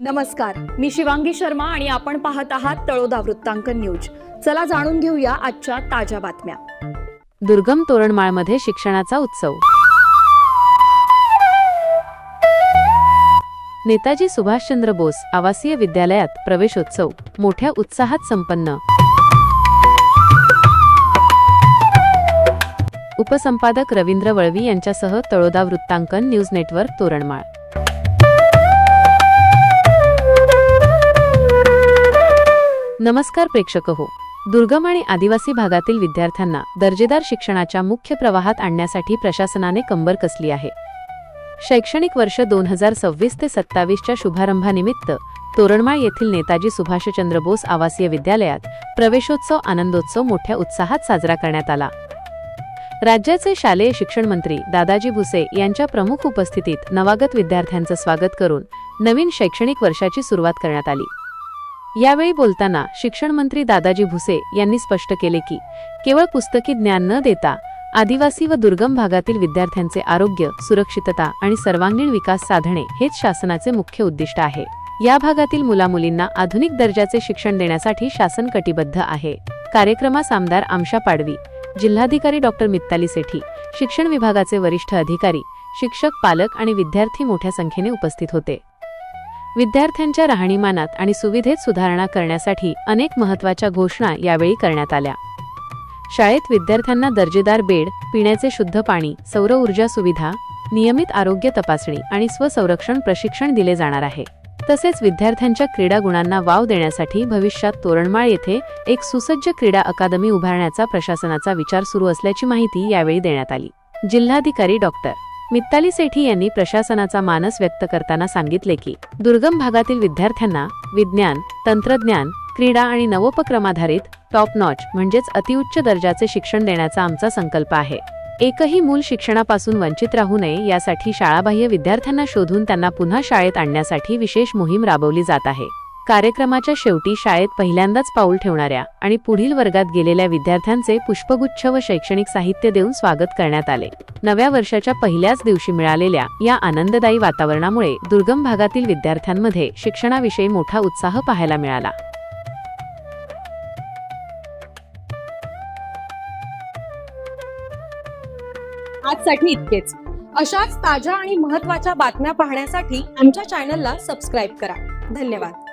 नमस्कार, मी शिवांगी शर्मा आणि आपण पाहत आहात तळोदा वृत्तांकन न्यूज। चला जाणून घेऊया आजच्या ताज्या बातम्या। दुर्गम तोरणमाळमध्ये शिक्षणाचा उत्सव। नेताजी सुभाषचंद्र बोस आवासीय विद्यालयात प्रवेशोत्सव मोठ्या उत्साहात संपन्न। उपसंपादक रवींद्र वळवी यांच्यासह तळोदा वृत्तांकन न्यूज नेटवर्क तोरणमाळ। नमस्कार प्रेक्षक हो, दुर्गम आणि आदिवासी भागातील विद्यार्थ्यांना दर्जेदार शिक्षणाच्या मुख्य प्रवाहात आणण्यासाठी प्रशासनाने कंबर कसली आहे। शैक्षणिक वर्ष 2026 ते 27च्या शुभारंभानिमित्त तोरणमाळ येथील नेताजी सुभाषचंद्र बोस आवासीय विद्यालयात प्रवेशोत्सव आनंदोत्सव मोठ्या उत्साहात साजरा करण्यात आला। राज्याचे शालेय शिक्षण मंत्री दादाजी भुसे यांच्या प्रमुख उपस्थितीत नवागत विद्यार्थ्यांचं स्वागत करून नवीन शैक्षणिक वर्षाची सुरुवात करण्यात आली। यावेळी बोलताना शिक्षण मंत्री दादाजी भुसे यांनी स्पष्ट केले की केवळ पुस्तकी ज्ञान न देता आदिवासी व दुर्गम भागातील विद्यार्थ्यांचे आरोग्य, सुरक्षितता आणि सर्वांगीण विकास साधणे हेच शासनाचे मुख्य उद्दिष्ट आहे। या भागातील मुलामुलींना आधुनिक दर्जाचे शिक्षण देण्यासाठी शासन कटिबद्ध आहे। कार्यक्रमास आमदार आमशा पाडवी, जिल्हाधिकारी डॉक्टर मित्ताली सेठी, शिक्षण विभागाचे वरिष्ठ अधिकारी, शिक्षक, पालक आणि विद्यार्थी मोठ्या संख्येने उपस्थित होते। विद्यार्थ्यांच्या राहणीमानात आणि सुविधेत सुधारणा करण्यासाठी अनेक महत्त्वाच्या घोषणा यावेळी करण्यात आल्या। शाळेत विद्यार्थ्यांना दर्जेदार बेड, पिण्याचे शुद्ध पाणी, सौर ऊर्जा सुविधा, नियमित आरोग्य तपासणी आणि स्वसंरक्षण प्रशिक्षण दिले जाणार आहे। तसेच विद्यार्थ्यांच्या क्रीडा गुणांना वाव देण्यासाठी भविष्यात तोरणमाळ येथे एक सुसज्ज क्रीडा अकादमी उभारण्याचा प्रशासनाचा विचार सुरू असल्याची माहिती यावेळी देण्यात आली। जिल्हाधिकारी डॉक्टर मित्ताली सेठी यांनी प्रशासनाचा मानस व्यक्त करताना सांगितले की दुर्गम भागातील विद्यार्थ्यांना विज्ञान, तंत्रज्ञान, क्रीडा आणि नवोपक्रमाधारित टॉप नॉच म्हणजेच अतिउच्च दर्जाचे शिक्षण देण्याचा आमचा संकल्प आहे। एकही मूल शिक्षणापासून वंचित राहू नये यासाठी शाळाबाह्य विद्यार्थ्यांना शोधून त्यांना पुन्हा शाळेत आणण्यासाठी विशेष मोहीम राबवली जात आहे। कार्यक्रमाच्या शेवटी शाळेत पहिल्यांदाच पाऊल ठेवणाऱ्या आणि पुढील वर्गात गेलेल्या विद्यार्थ्यांचे पुष्पगुच्छ व शैक्षणिक साहित्य देऊन स्वागत करण्यात आले। नव्या वर्षाच्या पहिल्याच दिवशी मिळालेल्या या आनंददायी वातावरणामुळे दुर्गम भागातील विद्यार्थ्यांमध्ये शिक्षणाविषयी मोठा उत्साह पाहायला मिळाला। आजसाठी इतकेच। अशाच ताज्या आणि महत्त्वाच्या बातम्या पाहण्यासाठी आमच्या चॅनलला सबस्क्राइब करा। धन्यवाद।